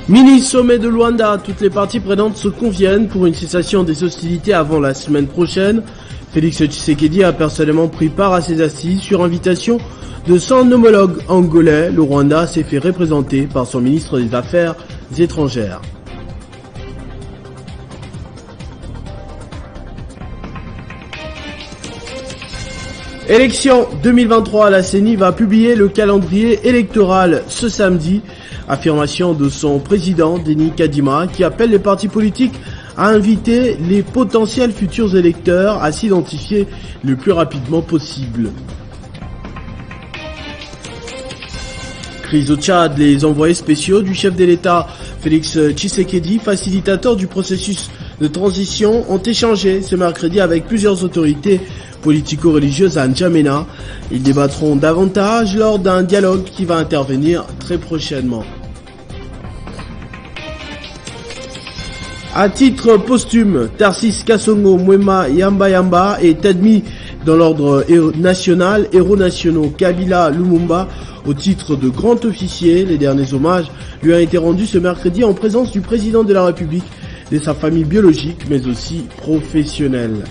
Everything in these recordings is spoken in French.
Mini-sommet de Luanda, toutes les parties prenantes se conviennent pour une cessation des hostilités avant la semaine prochaine. Félix Tshisekedi a personnellement pris part à ces assises sur invitation de son homologue angolais. Le Rwanda s'est fait représenter par son ministre des Affaires étrangères. Élection 2023, la CENI va publier le calendrier électoral ce samedi. Affirmation de son président, Denis Kadima, qui appelle les partis politiques à inviter les potentiels futurs électeurs à s'identifier le plus rapidement possible. Crise au Tchad, les envoyés spéciaux du chef de l'État, Félix Tshisekedi, facilitateur du processus de transition, ont échangé ce mercredi avec plusieurs autorités politico-religieuses à N'Djamena. Ils débattront davantage lors d'un dialogue qui va intervenir très prochainement. À titre posthume, Tarcisse Kasongo Mwema Yamba Yamba est admis dans l'ordre national, héros nationaux Kabila Lumumba au titre de grand officier. Les derniers hommages lui ont été rendus ce mercredi en présence du président de la République, de sa famille biologique mais aussi professionnelle.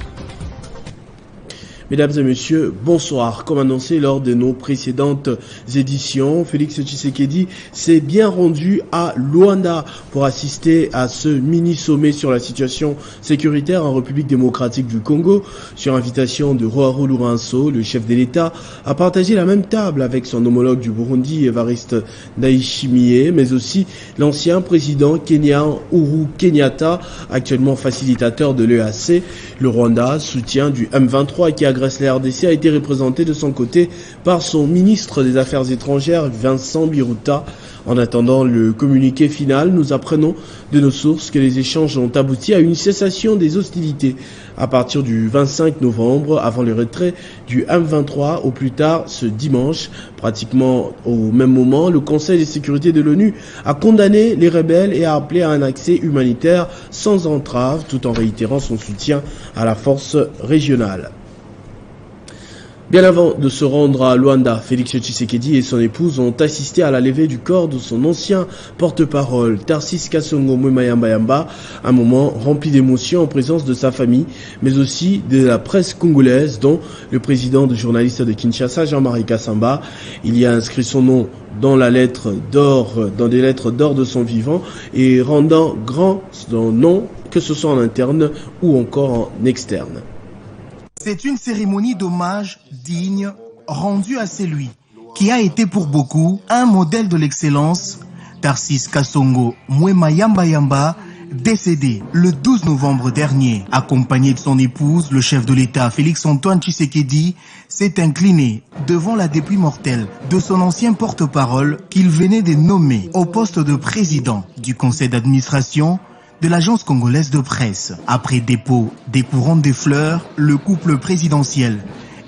Mesdames et messieurs, bonsoir. Comme annoncé lors de nos précédentes éditions, Félix Tshisekedi s'est bien rendu à Luanda pour assister à ce mini-sommet sur la situation sécuritaire en République démocratique du Congo. Sur invitation de Roaro Lourenço, le chef de l'État a partagé la même table avec son homologue du Burundi, Evariste Ndayishimiye, mais aussi l'ancien président kenyan Uhuru Kenyatta, actuellement facilitateur de l'EAC. Le Rwanda, soutien du M23 qui agresse la RDC, a été représenté de son côté par son ministre des Affaires étrangères, Vincent Biruta. En attendant le communiqué final, nous apprenons de nos sources que les échanges ont abouti à une cessation des hostilités à partir du 25 novembre, avant le retrait du M23 au plus tard ce dimanche. Pratiquement au même moment, le Conseil de sécurité de l'ONU a condamné les rebelles et a appelé à un accès humanitaire sans entrave, tout en réitérant son soutien à la force régionale. Bien avant de se rendre à Luanda, Félix Tshisekedi et son épouse ont assisté à la levée du corps de son ancien porte-parole, Tarcisse Kasongo Mwema Yamba Yamba, un moment rempli d'émotions en présence de sa famille, mais aussi de la presse congolaise, dont le président de journalistes de Kinshasa, Jean-Marie Kassamba. Il y a inscrit son nom dans des lettres d'or de son vivant et rendant grand son nom, que ce soit en interne ou encore en externe. C'est une cérémonie d'hommage digne rendue à celui qui a été pour beaucoup un modèle de l'excellence, Tarcisse Kasongo Mwema Yamba Yamba, décédé le 12 novembre dernier. Accompagné de son épouse, le chef de l'État Félix-Antoine Tshisekedi s'est incliné devant la dépouille mortelle de son ancien porte-parole qu'il venait de nommer au poste de président du conseil d'administration de l'agence congolaise de presse. Après dépôt des couronnes de fleurs, le couple présidentiel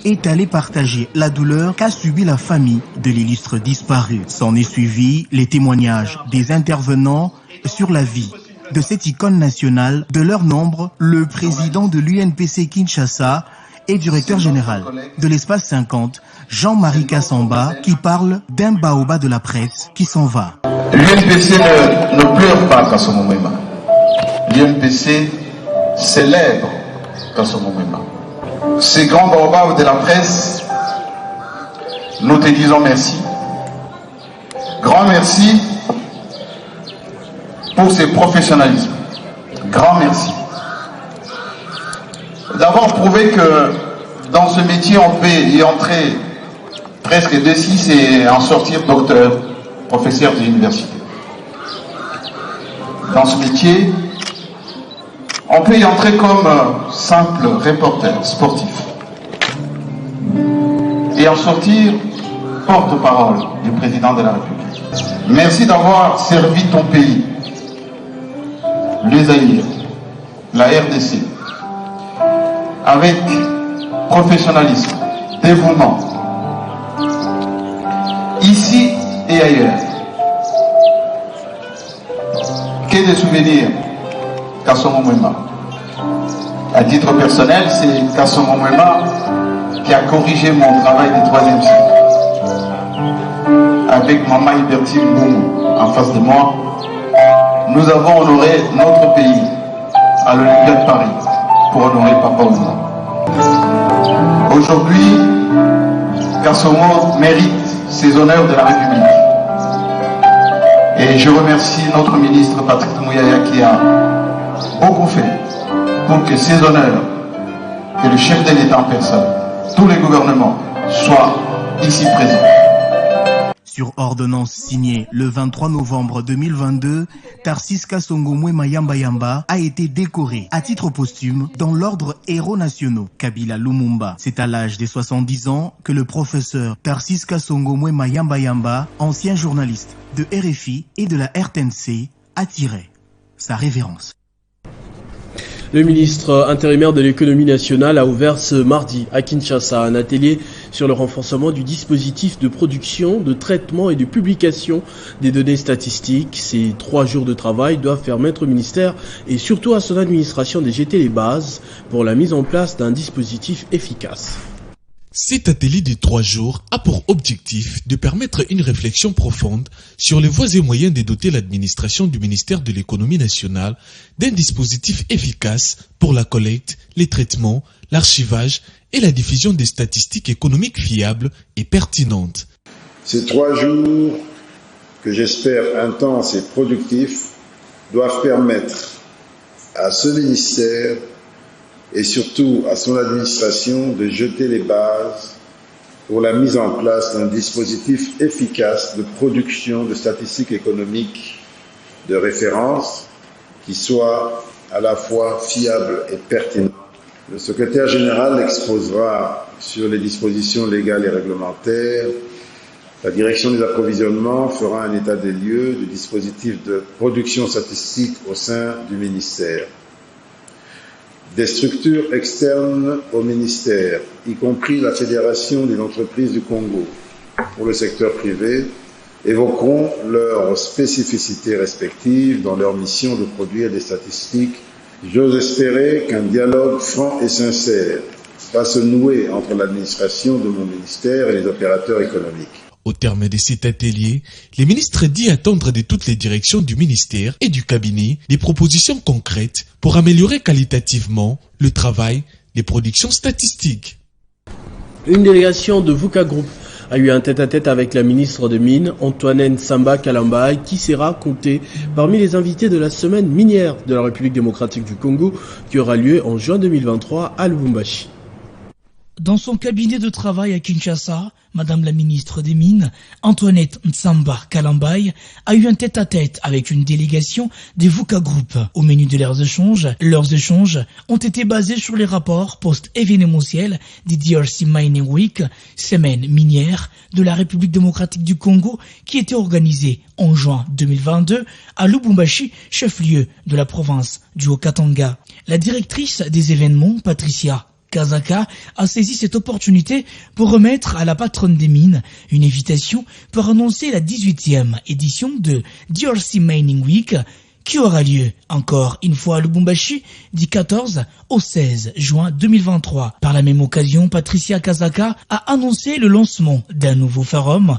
est allé partager la douleur qu'a subie la famille de l'illustre disparu. S'en est suivi les témoignages des intervenants sur la vie de cette icône nationale. De leur nombre, le président de l'UNPC Kinshasa et directeur général de l'espace 50, Jean-Marie Kassamba, qui parle d'un baobab de la presse qui s'en va. L'UNPC ne pleure pas Kasongo Mwema. L'UNPC célèbre Kasongo Mwema. Ces grands baobabs de la presse, nous te disons merci. Grand merci pour ce professionnalisme. Grand merci. D'avoir prouvé que dans ce métier, on peut y entrer presque D6 et en sortir docteur, professeur de l'université. Dans ce métier, on peut y entrer comme simple reporter sportif et en sortir porte-parole du président de la République. Merci d'avoir servi ton pays, les alliés, la RDC, avec professionnalisme, dévouement, ici et ailleurs. Que des souvenirs, Kasongo Mwema. À titre personnel, c'est Kasongo Mwema qui a corrigé mon travail du 3e cycle. Avec Mama Ibertine Boum en face de moi, nous avons honoré notre pays à l'Olympia de Paris pour honorer Papa Ouma. Aujourd'hui, Kasongo mérite ces honneurs de la République. Et je remercie notre ministre Patrick Mouyaya qui a beaucoup fait pour que ces honneurs, que le chef de l'État en personne, tous les gouvernements soient ici présents. Sur ordonnance signée le 23 novembre 2022, Tarcisse Kasongo Mwema Yamba Yamba a été décoré à titre posthume dans l'ordre Héros Nationaux Kabila Lumumba. C'est à l'âge de 70 ans que le professeur Tarcisse Kasongo Mwema Yamba Yamba, ancien journaliste de RFI et de la RTNC, a tiré sa révérence. Le ministre intérimaire de l'économie nationale a ouvert ce mardi à Kinshasa un atelier sur le renforcement du dispositif de production, de traitement et de publication des données statistiques. Ces 3 jours de travail doivent permettre au ministère et surtout à son administration de jeter les bases pour la mise en place d'un dispositif efficace. Cet atelier de 3 jours a pour objectif de permettre une réflexion profonde sur les voies et moyens de doter l'administration du ministère de l'économie nationale d'un dispositif efficace pour la collecte, les traitements, l'archivage et la diffusion des statistiques économiques fiables et pertinentes. Ces 3 jours, que j'espère intenses et productifs, doivent permettre à ce ministère et surtout à son administration de jeter les bases pour la mise en place d'un dispositif efficace de production de statistiques économiques de référence qui soit à la fois fiable et pertinent. Le secrétaire général exposera sur les dispositions légales et réglementaires. La direction des approvisionnements fera un état des lieux du dispositif de production statistique au sein du ministère. Des structures externes au ministère, y compris la Fédération des entreprises du Congo pour le secteur privé, évoqueront leurs spécificités respectives dans leur mission de produire des statistiques. J'ose espérer qu'un dialogue franc et sincère va se nouer entre l'administration de mon ministère et les opérateurs économiques. Au terme de cet atelier, les ministres dit attendre de toutes les directions du ministère et du cabinet des propositions concrètes pour améliorer qualitativement le travail des productions statistiques. Une délégation de VUCA Group a eu un tête-à-tête avec la ministre des Mines, Antoinette Nsamba Kalambaye, qui sera comptée parmi les invités de la semaine minière de la République démocratique du Congo qui aura lieu en juin 2023 à Lubumbashi. Dans son cabinet de travail à Kinshasa, Madame la ministre des Mines, Antoinette Nsamba Kalambaye, a eu un tête-à-tête avec une délégation des VUCA Group. Au menu de leurs échanges ont été basés sur les rapports post-événementiels des DRC Mining Week, semaine minière de la République démocratique du Congo, qui était organisée en juin 2022 à Lubumbashi, chef-lieu de la province du Haut-Katanga. La directrice des événements, Patricia Kazaka, a saisi cette opportunité pour remettre à la patronne des mines une invitation pour annoncer la 18e édition de DRC Mining Week qui aura lieu encore une fois à Lubumbashi du 14 au 16 juin 2023. Par la même occasion, Patricia Kazaka a annoncé le lancement d'un nouveau forum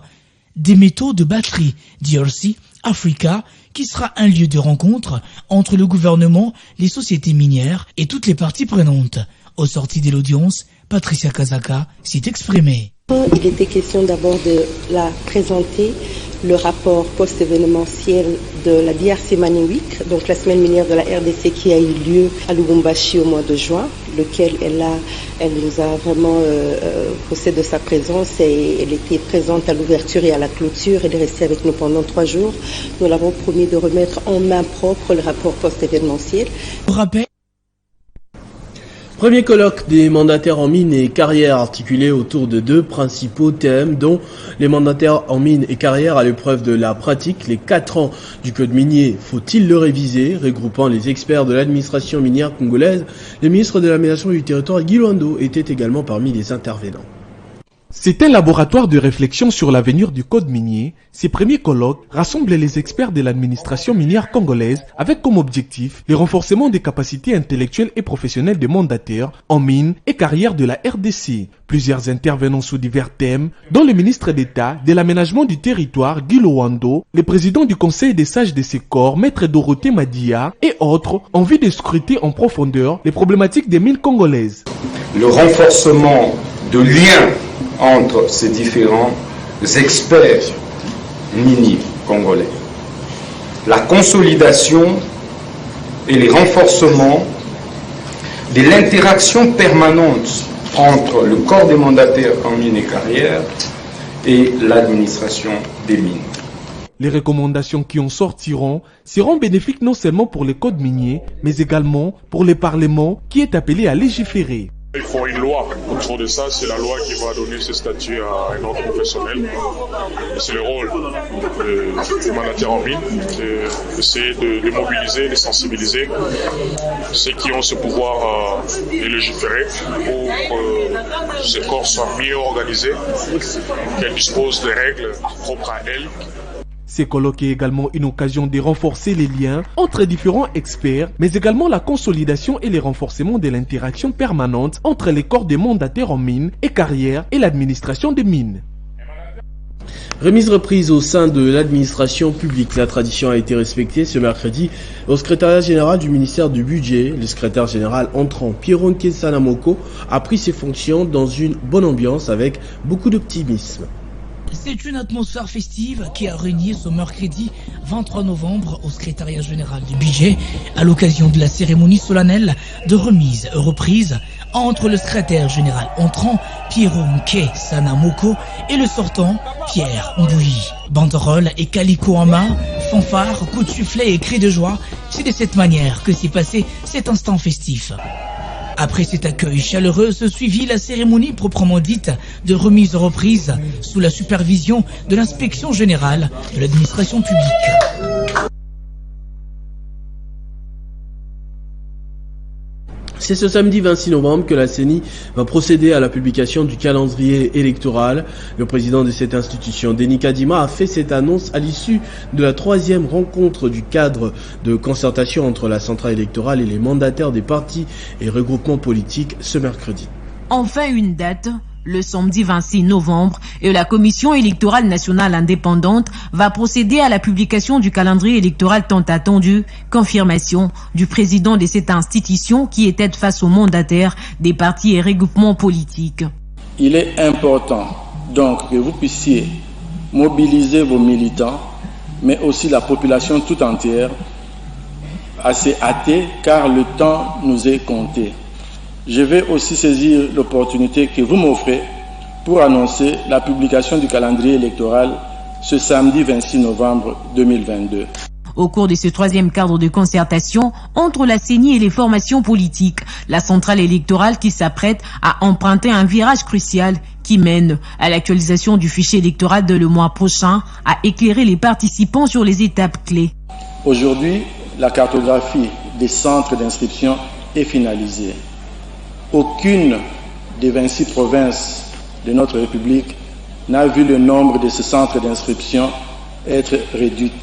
des métaux de batterie DRC Africa qui sera un lieu de rencontre entre le gouvernement, les sociétés minières et toutes les parties prenantes. Au sorti de l'audience, Patricia Kazaka s'est exprimée. Il était question d'abord de la présenter, le rapport post-événementiel de la DRC Mining Week, donc la semaine minière de la RDC qui a eu lieu à Lubumbashi au mois de juin, lequel elle nous a vraiment poussé de sa présence et elle était présente à l'ouverture et à la clôture. Elle est restée avec nous pendant 3 jours. Nous l'avons promis de remettre en main propre le rapport post-événementiel. Premier colloque des mandataires en mines et carrières articulé autour de 2 principaux thèmes dont les mandataires en mines et carrières à l'épreuve de la pratique, les 4 ans du code minier, faut-il le réviser, regroupant les experts de l'administration minière congolaise. Le ministre de l'aménagement du territoire Guy Luando était également parmi les intervenants. C'est un laboratoire de réflexion sur l'avenir du code minier. Ces premiers colloques rassemblent les experts de l'administration minière congolaise avec comme objectif le renforcement des capacités intellectuelles et professionnelles des mandataires en mines et carrières de la RDC. Plusieurs intervenants sous divers thèmes, dont le ministre d'État de l'aménagement du territoire Guy Lowando, le président du conseil des sages de ces corps, maître Dorothée Madia et autres, ont envie de scruter en profondeur les problématiques des mines congolaises. Le renforcement de liens entre ces différents experts miniers congolais, la consolidation et les renforcements de l'interaction permanente entre le corps des mandataires en mines et carrières et l'administration des mines. Les recommandations qui en sortiront seront bénéfiques non seulement pour les codes miniers, mais également pour le Parlement qui est appelé à légiférer. Il faut une loi autour de ça, c'est la loi qui va donner ce statut à un ordre professionnel. C'est le rôle des mandataires en mine, d'essayer de mobiliser, de sensibiliser ceux qui ont ce pouvoir de légiférer pour que ces corps soient mieux organisés, qu'elles disposent des règles propres à elles. Ces colloques est également une occasion de renforcer les liens entre différents experts, mais également la consolidation et le renforcement de l'interaction permanente entre les corps des mandataires en mines et carrières et l'administration des mines. Remise reprise au sein de l'administration publique. La tradition a été respectée ce mercredi au secrétariat général du ministère du Budget. Le secrétaire général entrant, Pierre Sanamoko, a pris ses fonctions dans une bonne ambiance avec beaucoup d'optimisme. C'est une atmosphère festive qui a régné ce mercredi 23 novembre au secrétariat général du budget à l'occasion de la cérémonie solennelle de remise et reprise entre le secrétaire général entrant Pierre Sanamoko et le sortant Pierre Mbouyi. Banderoles et calicot en main, fanfares, coups de sifflet et cris de joie, c'est de cette manière que s'est passé cet instant festif. Après cet accueil chaleureux se suivit la cérémonie proprement dite de remise-reprise sous la supervision de l'inspection générale de l'administration publique. C'est ce samedi 26 novembre que la CENI va procéder à la publication du calendrier électoral. Le président de cette institution, Denis Kadima, a fait cette annonce à l'issue de la 3e rencontre du cadre de concertation entre la centrale électorale et les mandataires des partis et regroupements politiques ce mercredi. Enfin une date, le samedi 26 novembre, et la Commission électorale nationale indépendante va procéder à la publication du calendrier électoral tant attendu, confirmation du président de cette institution qui est tête face aux mandataires des partis et regroupements politiques. Il est important donc que vous puissiez mobiliser vos militants, mais aussi la population tout entière, à se hâter car le temps nous est compté. Je vais aussi saisir l'opportunité que vous m'offrez pour annoncer la publication du calendrier électoral ce samedi 26 novembre 2022. Au cours de ce 3e cadre de concertation entre la CENI et les formations politiques, la centrale électorale qui s'apprête à emprunter un virage crucial qui mène à l'actualisation du fichier électoral de le mois prochain, a éclairé les participants sur les étapes clés. Aujourd'hui, la cartographie des centres d'inscription est finalisée. Aucune des 26 provinces de notre République n'a vu le nombre de ces centres d'inscription être réduit.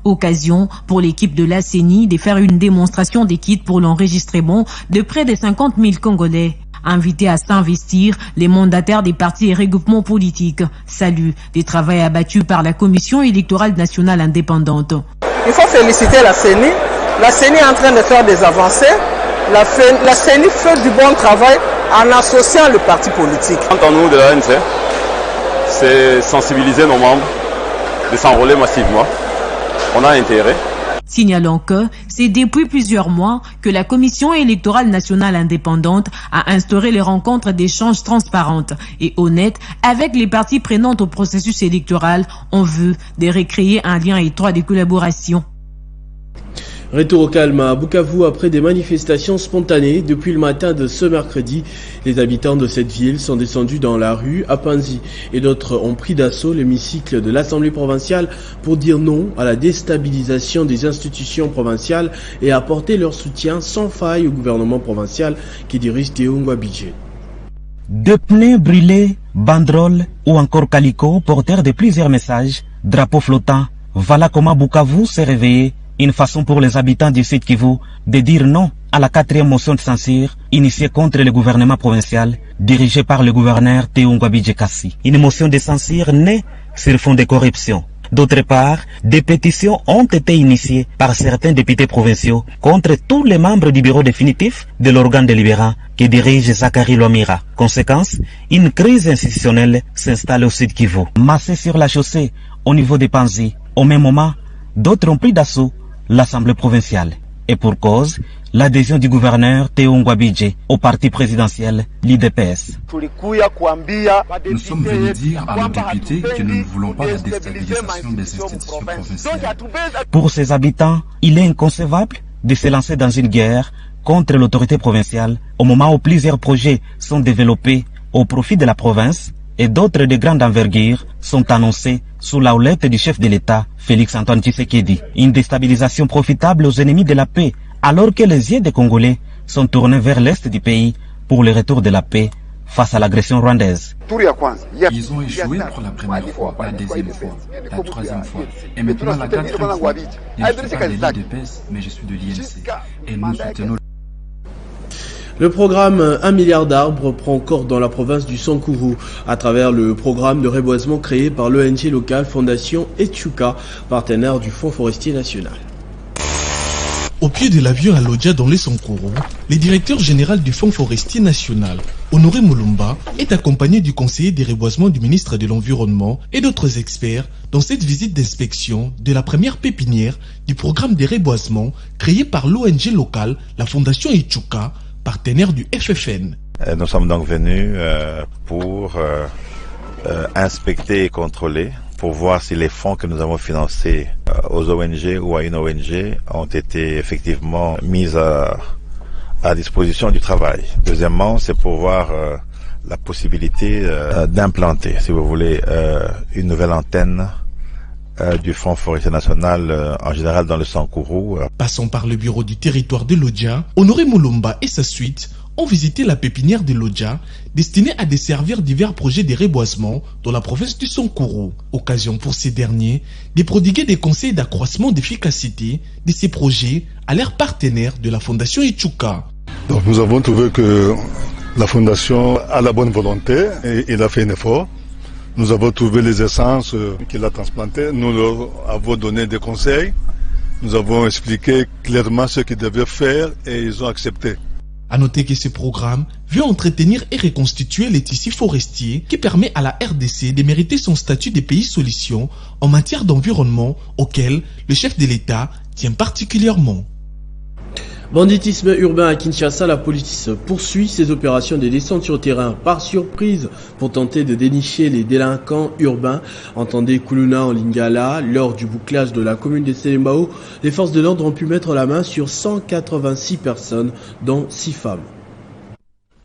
Occasion pour l'équipe de la CENI de faire une démonstration des kits pour l'enregistrement de près de 50 000 Congolais. Invités à s'investir, les mandataires des partis et regroupements politiques saluent des travaux abattus par la Commission électorale nationale indépendante. Il faut féliciter la CENI. La CENI est en train de faire des avancées. La CENI fait du bon travail en associant le parti politique. Nous de l'ANC, c'est sensibiliser nos membres, de s'enrôler massivement. On a intérêt. Signalant que c'est depuis plusieurs mois que la Commission électorale nationale indépendante a instauré les rencontres d'échanges transparentes et honnêtes avec les parties prenantes au processus électoral en vue de recréer un lien étroit de collaboration. Retour au calme à Bukavu après des manifestations spontanées. Depuis le matin de ce mercredi, les habitants de cette ville sont descendus dans la rue à Panzi et d'autres ont pris d'assaut l'hémicycle de l'Assemblée provinciale pour dire non à la déstabilisation des institutions provinciales et apporter leur soutien sans faille au gouvernement provincial qui dirige Théo Ngwabidje. Des pneus brûlés banderoles ou encore calicots porteurs de plusieurs messages, drapeaux flottants. Voilà comment Bukavu s'est réveillé, une façon pour les habitants du Sud Kivu de dire non à la 4e motion de censure initiée contre le gouvernement provincial dirigé par le gouverneur Théo Ngwabidje Kassi. Une motion de censure née sur fond de corruption. D'autre part, des pétitions ont été initiées par certains députés provinciaux contre tous les membres du bureau définitif de l'organe délibérant que dirige Zachary Lomira. Conséquence, une crise institutionnelle s'installe au Sud Kivu. Massée sur la chaussée, au niveau des Panzi, au même moment, d'autres ont pris d'assaut l'Assemblée provinciale. Et pour cause, l'adhésion du gouverneur Théo Ngwabidje au parti présidentiel, l'IDPS. Nous sommes venus dire à nos députés que nous ne voulons pas la déstabilisation des institutions provinciales. Pour ces habitants, il est inconcevable de se lancer dans une guerre contre l'autorité provinciale au moment où plusieurs projets sont développés au profit de la province et d'autres de grande envergure sont annoncés sous la houlette du chef de l'État, Félix-Antoine Tshisekedi. Une déstabilisation profitable aux ennemis de la paix, alors que les yeux des Congolais sont tournés vers l'est du pays pour le retour de la paix face à l'agression rwandaise. Ils ont échoué pour la première fois, la deuxième fois, la troisième fois, et maintenant la quatrième fois. Je ne suis pas de l'IDPS, mais je suis de l'INC, et nous soutenons. Le programme 1 milliard d'arbres prend corps dans la province du Sankuru à travers le programme de reboisement créé par l'ONG locale Fondation Echuka, partenaire du Fonds forestier national. Au pied de l'avion à Lodja dans les Sankuru, le directeur général du Fonds forestier national, Honoré Mulumba, est accompagné du conseiller des reboisements du ministre de l'Environnement et d'autres experts dans cette visite d'inspection de la première pépinière du programme de reboisement créé par l'ONG locale, la Fondation Echuka, partenaire du FFN. Nous sommes donc venus pour inspecter et contrôler, pour voir si les fonds que nous avons financés aux ONG ou à une ONG ont été effectivement mis à disposition du travail. Deuxièmement, c'est pour voir la possibilité d'implanter, si vous voulez, une nouvelle antenne du Fonds forestier national en général dans le Sankuru. Passant par le bureau du territoire de Lodja, Honoré Mulumba et sa suite ont visité la pépinière de Lodja destinée à desservir divers projets de reboisement dans la province du Sankuru. Occasion pour ces derniers de prodiguer des conseils d'accroissement d'efficacité de ces projets à leurs partenaires de la Fondation Echuka. Donc nous avons trouvé que la Fondation a la bonne volonté et il a fait un effort. Nous avons trouvé les essences qu'il a transplantées, nous leur avons donné des conseils, nous avons expliqué clairement ce qu'ils devaient faire et ils ont accepté. À noter que ce programme veut entretenir et reconstituer les tissus forestiers qui permet à la RDC de mériter son statut de pays solution en matière d'environnement auquel le chef de l'État tient particulièrement. Banditisme urbain à Kinshasa, la police poursuit ses opérations de descente sur terrain par surprise pour tenter de dénicher les délinquants urbains. Entendez Kuluna en Lingala, lors du bouclage de la commune de Selembao, les forces de l'ordre ont pu mettre la main sur 186 personnes, dont 6 femmes.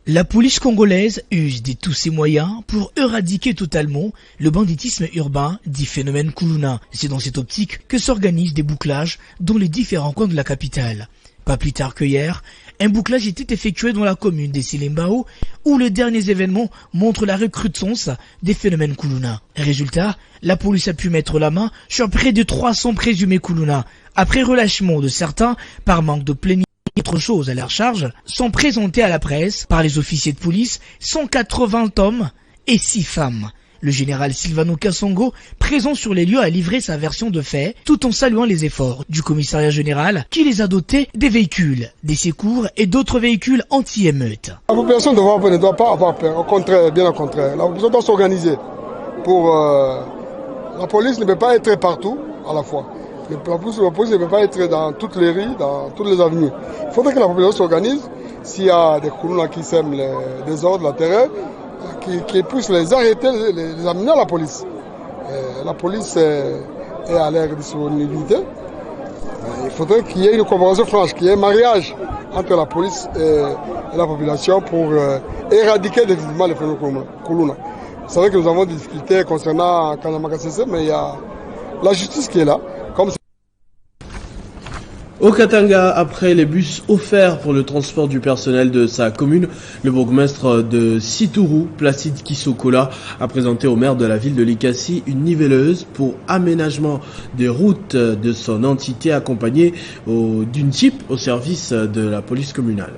La police congolaise use de tous ses moyens pour éradiquer totalement le banditisme urbain, dit phénomène Kuluna. C'est dans cette optique que s'organisent des bouclages dans les différents coins de la capitale. Pas plus tard que hier, un bouclage était effectué dans la commune de Selembao où les derniers événements montrent la recrudescence des phénomènes Kuluna. Résultat, la police a pu mettre la main sur près de 300 présumés Kuluna. Après relâchement de certains par manque de plénitude et autre chose à leur charge, sont présentés à la presse par les officiers de police 180 hommes et 6 femmes. Le général Silvano Kassongo, présent sur les lieux, a livré sa version de fait, tout en saluant les efforts du commissariat général qui les a dotés des véhicules, des secours et d'autres véhicules anti-émeutes. La population ne doit pas avoir peur, au contraire, bien au contraire. La population doit s'organiser. La police ne peut pas être partout à la fois. La police ne peut pas être dans toutes les rues, dans toutes les avenues. Il faudrait que la population s'organise. S'il y a des Kuluna qui sèment les désordres, la terreur, qui puissent les arrêter, les amener à la police. La police est à leur disponibilité. Il faudrait qu'il y ait une collaboration franche, qu'il y ait un mariage entre la police et la population pour éradiquer définitivement les phénomènes Kuluna. C'est vrai que nous avons des difficultés concernant Kanamaka CC, mais il y a la justice qui est là. Au Katanga, après les bus offerts pour le transport du personnel de sa commune, le bourgmestre de Sitourou, Placide Kisokola, a présenté au maire de la ville de Likasi une niveleuse pour aménagement des routes de son entité accompagnée d'une Jeep au service de la police communale.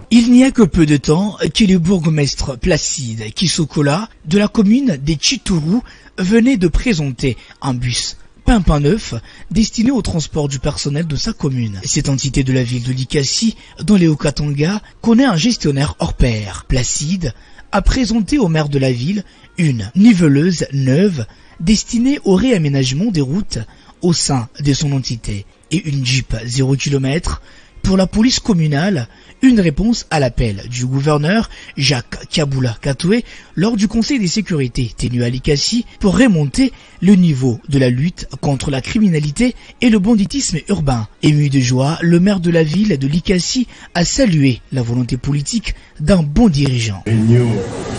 Il n'y a que peu de temps que le bourgmestre Placide Kisokola de la commune des Sitourou venait de présenter un bus pimpin neuf destiné au transport du personnel de sa commune. Cette entité de la ville de Likasi, dans les Hauts-Katanga, connaît un gestionnaire hors pair. Placide a présenté au maire de la ville une niveleuse neuve destinée au réaménagement des routes au sein de son entité et une Jeep 0 km pour la police communale, une réponse à l'appel du gouverneur Jacques Kaboula Katoué lors du conseil des sécurités tenu à Likasi pour remonter le niveau de la lutte contre la criminalité et le banditisme urbain. Ému de joie, le maire de la ville de Likasi a salué la volonté politique d'un bon dirigeant. Réunion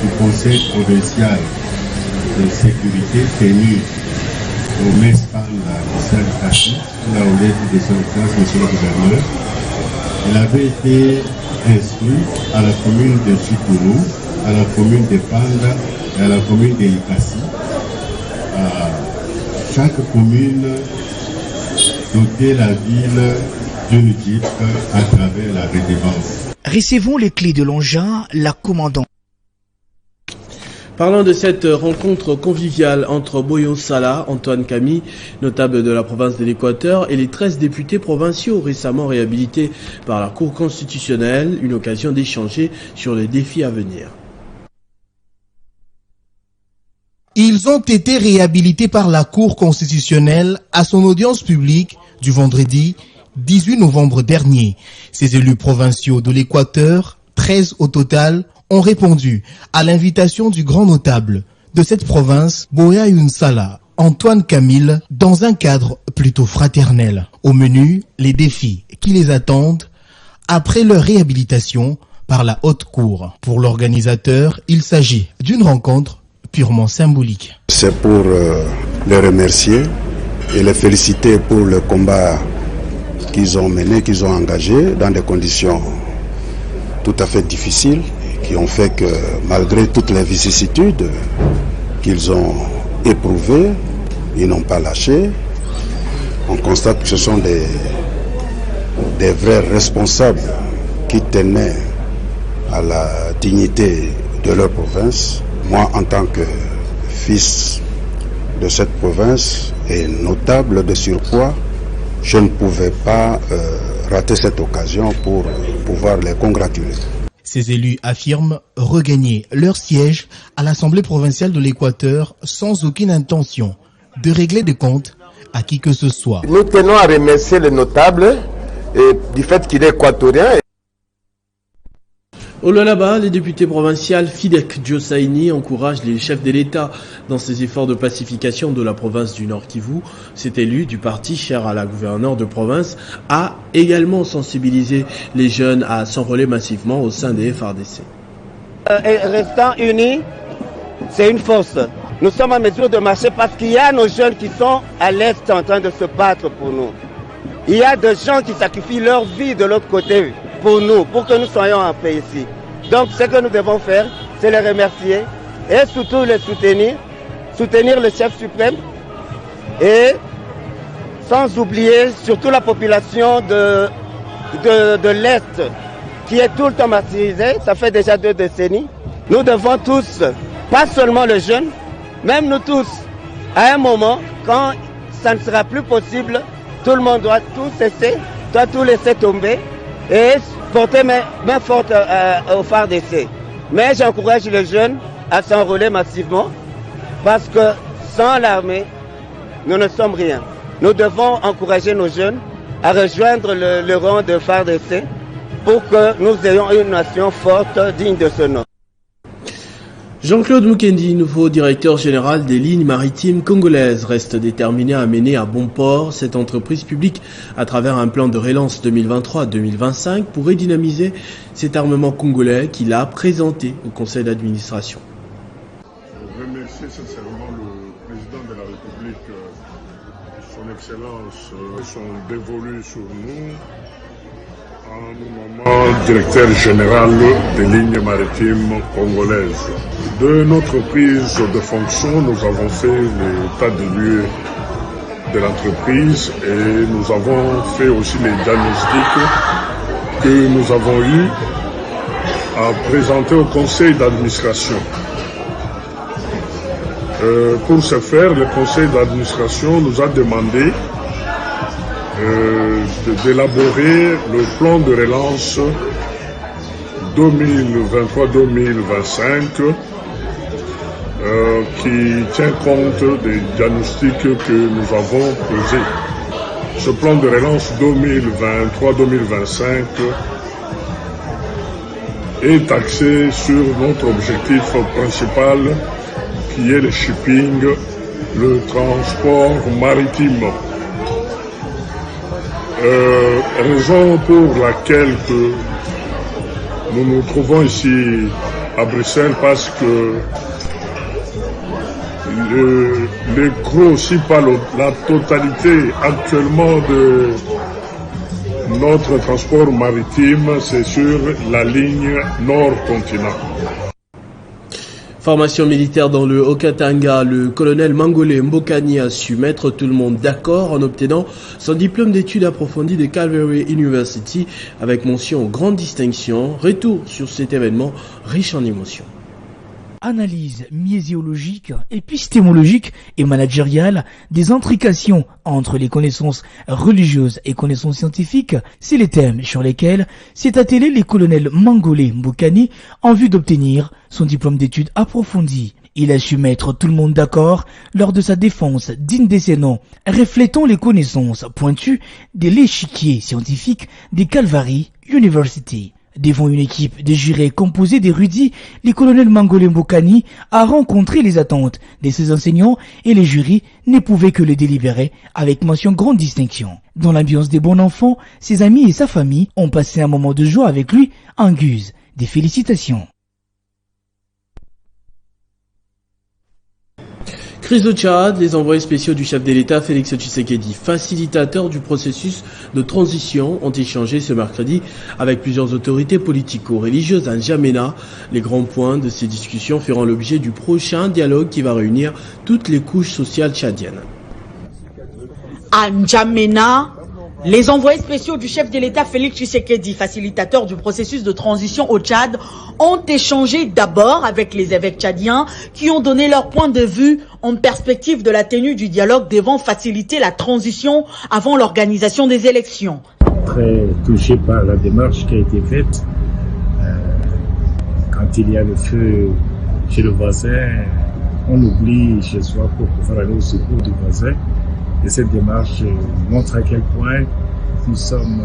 du conseil provincial de sécurité tenue au MESPAN de Saint-Kassi, la houlette de son classe, monsieur le gouverneur. Il avait été inscrit à la commune de Sitourou, à la commune de Panda et à la commune de Likasi. Chaque commune dotait la ville d'une Jeep à travers la redevance. Recevons les clés de l'engin, la commandante. Parlant de cette rencontre conviviale entre Boyon Sala, Antoine Camille, notable de la province de l'Équateur, et les 13 députés provinciaux récemment réhabilités par la Cour constitutionnelle, une occasion d'échanger sur les défis à venir. Ils ont été réhabilités par la Cour constitutionnelle à son audience publique du vendredi 18 novembre dernier. Ces élus provinciaux de l'Équateur, 13 au total, ont répondu à l'invitation du grand notable de cette province, Boyon Sala, Antoine Camille, dans un cadre plutôt fraternel. Au menu, les défis qui les attendent après leur réhabilitation par la Haute Cour. Pour l'organisateur, il s'agit d'une rencontre purement symbolique. C'est pour les remercier et les féliciter pour le combat qu'ils ont mené, qu'ils ont engagé dans des conditions tout à fait difficiles, qui ont fait que malgré toutes les vicissitudes qu'ils ont éprouvées, ils n'ont pas lâché. On constate que ce sont des vrais responsables qui tenaient à la dignité de leur province. Moi, en tant que fils de cette province et notable de surcroît, je ne pouvais pas rater cette occasion pour pouvoir les congratuler. Ces élus affirment regagner leur siège à l'Assemblée provinciale de l'Équateur sans aucune intention de régler des comptes à qui que ce soit. Nous tenons à remercier le notable du fait qu'il est équatorien. Au Lualaba, les députés provinciaux Fidek Diosaini encouragent les chefs de l'État dans ses efforts de pacification de la province du Nord Kivu. Cet élu du parti cher à la gouverneure de province a également sensibilisé les jeunes à s'enrôler massivement au sein des FARDC. Restant unis, c'est une force. Nous sommes en mesure de marcher parce qu'il y a nos jeunes qui sont à l'Est en train de se battre pour nous. Il y a des gens qui sacrifient leur vie de l'autre côté pour nous, pour que nous soyons en paix ici. Donc ce que nous devons faire, c'est les remercier et surtout les soutenir le chef suprême et sans oublier surtout la population de l'Est qui est tout le temps martyrisée, ça fait déjà 2 décennies. Nous devons tous, pas seulement les jeunes, même nous tous, à un moment, quand ça ne sera plus possible, tout le monde doit tout cesser, doit tout laisser tomber et porter main forte au FARDC. Mais j'encourage les jeunes à s'enrôler massivement parce que sans l'armée, nous ne sommes rien. Nous devons encourager nos jeunes à rejoindre le rang de FARDC pour que nous ayons une nation forte, digne de ce nom. Jean-Claude Mukendi, nouveau directeur général des lignes maritimes congolaises, reste déterminé à mener à bon port cette entreprise publique à travers un plan de relance 2023-2025 pour redynamiser cet armement congolais qu'il a présenté au conseil d'administration. Je remercie sincèrement le président de la République de Son Excellence sont dévolus sur nous en nous nommant directeur général des lignes maritimes congolaises. De notre prise de fonction, nous avons fait l'état des lieux de l'entreprise et nous avons fait aussi les diagnostics que nous avons eu à présenter au conseil d'administration. Pour ce faire, le conseil d'administration nous a demandé d'élaborer le plan de relance 2023-2025 qui tient compte des diagnostics que nous avons posés. Ce plan de relance 2023-2025 est axé sur notre objectif principal qui est le shipping, le transport maritime. Raison pour laquelle nous nous trouvons ici à Bruxelles, parce que le gros, si pas la totalité actuellement de notre transport maritime, c'est sur la ligne Nord-Continent. Formation militaire dans le Haut-Katanga, le colonel Mangolé Mbokani a su mettre tout le monde d'accord en obtenant son diplôme d'études approfondies de Calvary University avec mention grande distinction. Retour sur cet événement riche en émotions. Analyse miséologique, épistémologique et managériale des intrications entre les connaissances religieuses et connaissances scientifiques, c'est les thèmes sur lesquels s'est attelé le colonel Mangolé Mbokani en vue d'obtenir son diplôme d'études approfondies. Il a su mettre tout le monde d'accord lors de sa défense digne de ses noms, reflétant les connaissances pointues de l'échiquier scientifique des Calvary University. Devant une équipe de jurés composée d'érudits, le colonel Mangolé Mbokani a rencontré les attentes de ses enseignants et les jurys ne pouvaient que le délibérer avec mention grande distinction. Dans l'ambiance des bons enfants, ses amis et sa famille ont passé un moment de joie avec lui en guise des félicitations. Crise au Tchad, les envoyés spéciaux du chef de l'État Félix Tshisekedi, facilitateurs du processus de transition, ont échangé ce mercredi avec plusieurs autorités politico-religieuses à N'Djamena. Les grands points de ces discussions feront l'objet du prochain dialogue qui va réunir toutes les couches sociales tchadiennes. À N'Djamena, les envoyés spéciaux du chef de l'État Félix Tshisekedi, facilitateurs du processus de transition au Tchad, ont échangé d'abord avec les évêques tchadiens qui ont donné leur point de vue en perspective de la tenue du dialogue devant faciliter la transition avant l'organisation des élections. Très touché par la démarche qui a été faite. Quand il y a le feu chez le voisin, on oublie chez soi pour pouvoir aller au secours du voisin. Et cette démarche montre à quel point nous sommes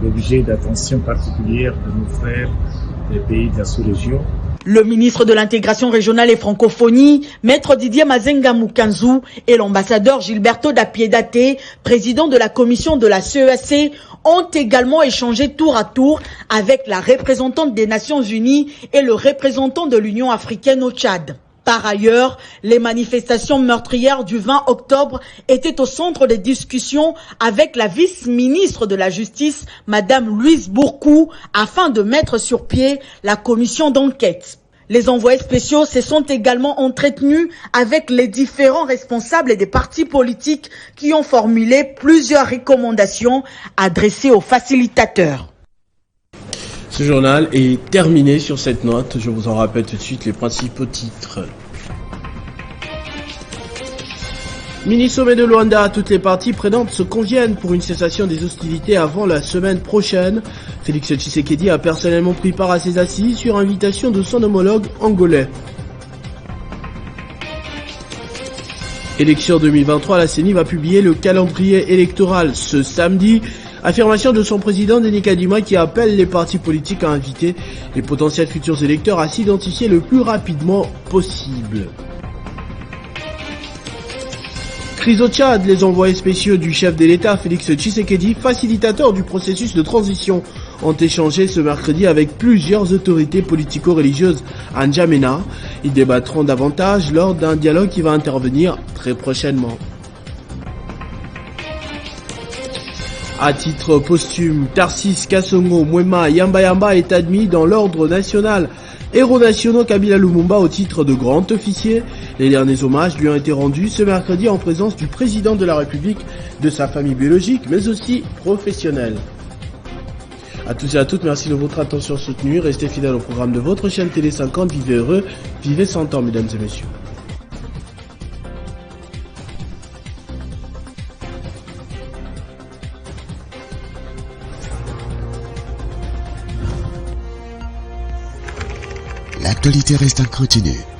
l'objet d'attention particulière de nos frères des pays de la sous-région. Le ministre de l'intégration régionale et francophonie, maître Didier Mazenga Mukanzu, et l'ambassadeur Gilberto da Piedade, président de la commission de la CEAC, ont également échangé tour à tour avec la représentante des Nations Unies et le représentant de l'Union africaine au Tchad. Par ailleurs, les manifestations meurtrières du 20 octobre étaient au centre des discussions avec la vice-ministre de la Justice, Madame Louise Bourkou, afin de mettre sur pied la commission d'enquête. Les envoyés spéciaux se sont également entretenus avec les différents responsables des partis politiques qui ont formulé plusieurs recommandations adressées aux facilitateurs. Ce journal est terminé sur cette note. Je vous en rappelle tout de suite les principaux titres. Mini-sommet de Luanda, toutes les parties prenantes se conviennent pour une cessation des hostilités avant la semaine prochaine. Félix Tshisekedi a personnellement pris part à ces assises sur invitation de son homologue angolais. Élection 2023, la CENI va publier le calendrier électoral ce samedi. Affirmation de son président Denis Kadima qui appelle les partis politiques à inviter les potentiels futurs électeurs à s'identifier le plus rapidement possible. Crise au Tchad, les envoyés spéciaux du chef de l'État Félix Tshisekedi, facilitateurs du processus de transition, ont échangé ce mercredi avec plusieurs autorités politico-religieuses à N'Djamena. Ils débattront davantage lors d'un dialogue qui va intervenir très prochainement. À titre posthume, Tarsis Kasongo Mwema Yamba est admis dans l'ordre national Héros nationaux Kabila Lumumba au titre de grand officier. Les derniers hommages lui ont été rendus ce mercredi en présence du président de la République, de sa famille biologique, mais aussi professionnelle. À tous et à toutes, merci de votre attention soutenue. Restez fidèles au programme de votre chaîne Télé 50. Vivez heureux, vivez 100 ans, mesdames et messieurs. L'actualité reste incontinue.